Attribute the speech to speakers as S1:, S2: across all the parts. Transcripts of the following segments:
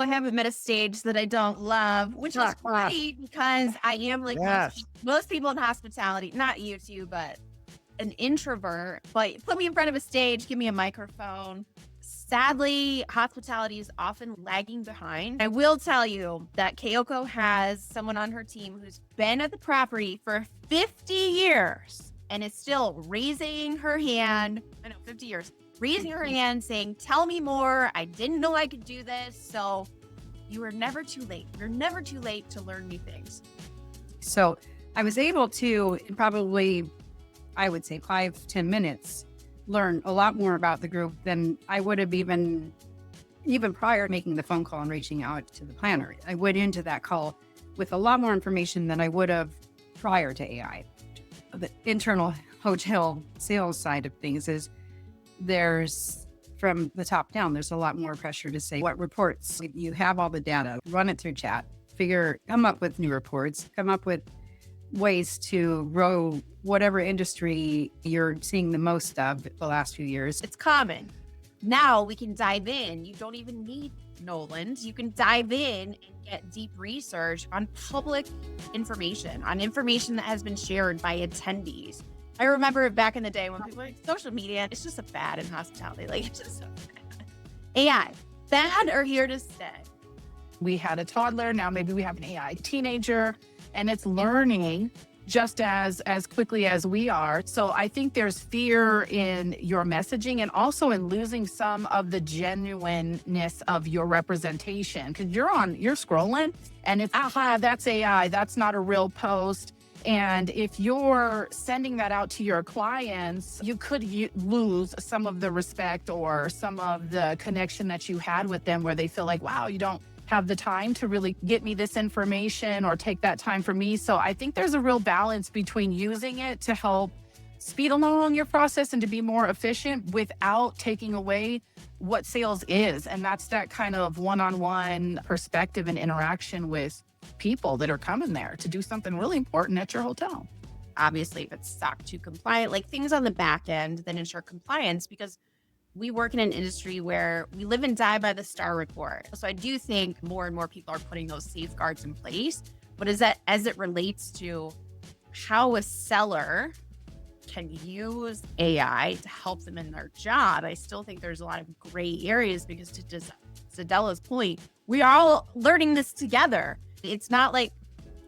S1: I haven't met a stage that I don't love, which is great because I am like
S2: Yes.
S1: most people in hospitality, not you two, but an introvert. But put me in front of a stage, give me a microphone. Sadly, hospitality is often lagging behind. I will tell you that Kyoko has someone on her team who's been at the property for 50 years and is still raising her hand. I know, 50 years, raising her hand saying, tell me more. I didn't know I could do this. So you are never too late. You're never too late to learn new things.
S3: So I was able to, in probably, I would say 5-10 minutes, learn a lot more about the group than I would have even prior to making the phone call and reaching out to the planner. I went into that call with a lot more information than I would have prior to AI. The internal hotel sales side of things is there's, from the top down, there's a lot more pressure to say what reports. You have all the data, run it through chat, come up with new reports, come up with ways to grow whatever industry you're seeing the most of the last few years.
S1: It's common. Now we can dive in. You don't even need Nolan's. You can dive in and get deep research on public information, on information that has been shared by attendees. I remember back in the day when people were like, social media, it's just a fad in hospitality. Like, it's just a fad. AI, fad or here to stay?
S4: We had a toddler, now maybe we have an AI teenager, and it's learning just as quickly as we are. So I think there's fear in your messaging and also in losing some of the genuineness of your representation, because you're scrolling and it's, aha, that's AI, that's not a real post. And if you're sending that out to your clients, you could lose some of the respect or some of the connection that you had with them, where they feel like, wow, you don't have the time to really get me this information or take that time for me. So I think there's a real balance between using it to help speed along your process and to be more efficient without taking away what sales is. And that's that kind of one-on-one perspective and interaction with people that are coming there to do something really important at your hotel.
S1: Obviously, if it's SOC 2 compliant, like things on the back end that ensure compliance, because we work in an industry where we live and die by the STAR report. So I do think more and more people are putting those safeguards in place. But is that as it relates to how a seller can use AI to help them in their job, I still think there's a lot of gray areas, because to Zadella's point, we are all learning this together. It's not like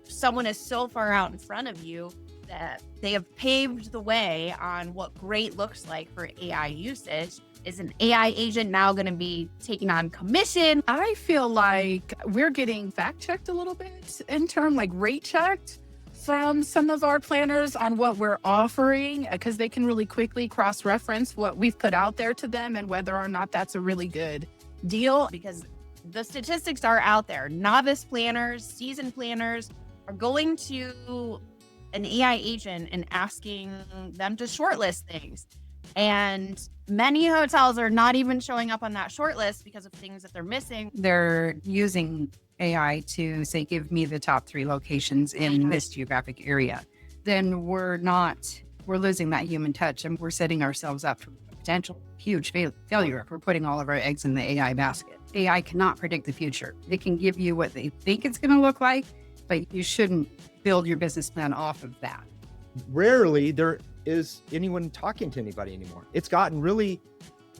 S1: someone is so far out in front of you that they have paved the way on what great looks like for AI usage. Is an AI agent now going to be taking on commission?
S4: I feel like we're getting fact checked a little bit in terms, like rate checked from some of our planners on what we're offering, because they can really quickly cross-reference what we've put out there to them and whether or not that's a really good deal.
S1: Because the statistics are out there. Novice planners, seasoned planners are going to an AI agent and asking them to shortlist things. And many hotels are not even showing up on that shortlist because of things that they're missing.
S3: They're using AI to say, give me the top 3 locations in this geographic area. Then we're losing that human touch, and we're setting ourselves up for potential huge failure if we're putting all of our eggs in the AI basket. AI cannot predict the future. It can give you what they think it's going to look like, but you shouldn't build your business plan off of that.
S2: Rarely there is anyone talking to anybody anymore. It's gotten really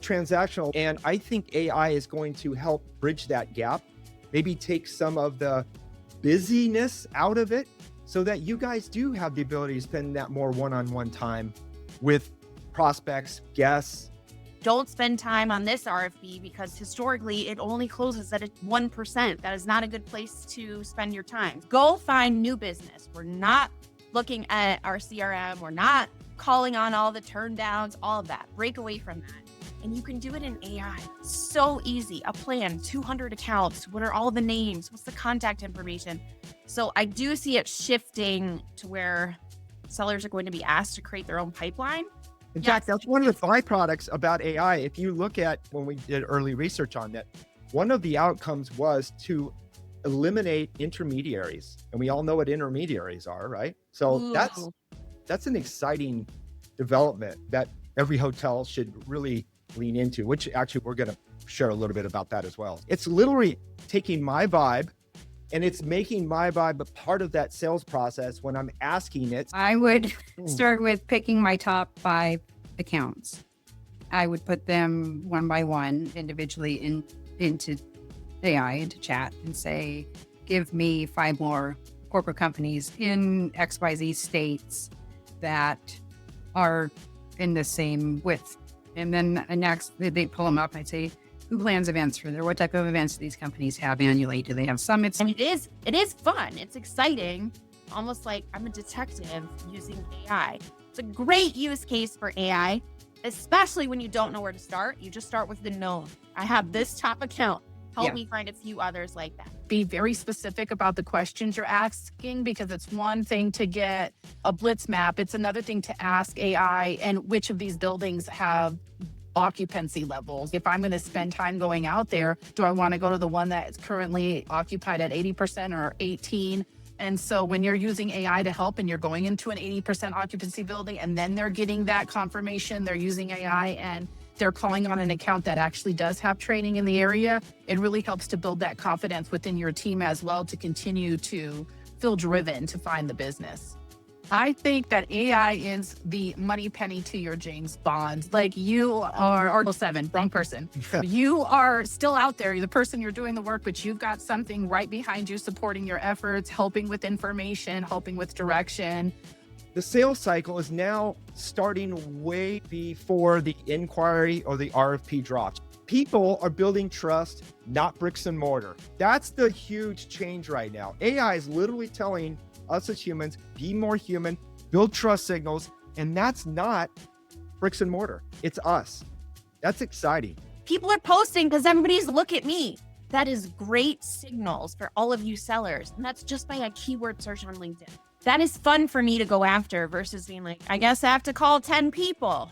S2: transactional. And I think AI is going to help bridge that gap, maybe take some of the busyness out of it so that you guys do have the ability to spend that more one-on-one time with prospects, guests.
S1: Don't spend time on this RFP because historically it only closes at 1%. That is not a good place to spend your time. Go find new business. We're not looking at our CRM. We're not calling on all the turn downs, all of that. Break away from that. And you can do it in AI. So easy. A plan, 200 accounts. What are all the names? What's the contact information? So I do see it shifting to where sellers are going to be asked to create their own pipeline.
S2: In fact, that's one of the byproducts about AI. If you look at when we did early research on that, one of the outcomes was to eliminate intermediaries. And we all know what intermediaries are, right? So that's an exciting development that every hotel should really lean into, which actually we're going to share a little bit about that as well. It's literally taking my vibe and it's making my vibe a part of that sales process when I'm asking it.
S3: I would start with picking my top 5 accounts. I would put them one by one individually into AI, into chat, and say, give me 5 more corporate companies in XYZ states that are in the same width. And then next, they pull them up. I'd say, who plans events for there? What type of events do these companies have annually? Do they have summits?
S1: And it is fun. It's exciting. Almost like I'm a detective using AI. It's a great use case for AI, especially when you don't know where to start. You just start with the known. I have this top account. Help me find a few others like that.
S4: Be very specific about the questions you're asking, because it's one thing to get a blitz map. It's another thing to ask AI and which of these buildings have occupancy levels. If I'm going to spend time going out there, do I want to go to the one that is currently occupied at 80% or 18%? And so when you're using AI to help and you're going into an 80% occupancy building and then they're getting that confirmation, they're using AI and they're calling on an account that actually does have training in the area, it really helps to build that confidence within your team as well to continue to feel driven to find the business. I think that AI is the money penny to your James Bond. Like you are Article 7, wrong person. You are still out there. You're the person, you're doing the work, but you've got something right behind you supporting your efforts, helping with information, helping with direction.
S2: The sales cycle is now starting way before the inquiry or the RFP drops. People are building trust, not bricks and mortar. That's the huge change right now. AI is literally telling us as humans, be more human, build trust signals, and that's not bricks and mortar. It's us. That's exciting.
S1: People are posting because everybody's look at me. That is great signals for all of you sellers. And that's just by a keyword search on LinkedIn. That is fun for me to go after versus being like, I guess I have to call 10 people.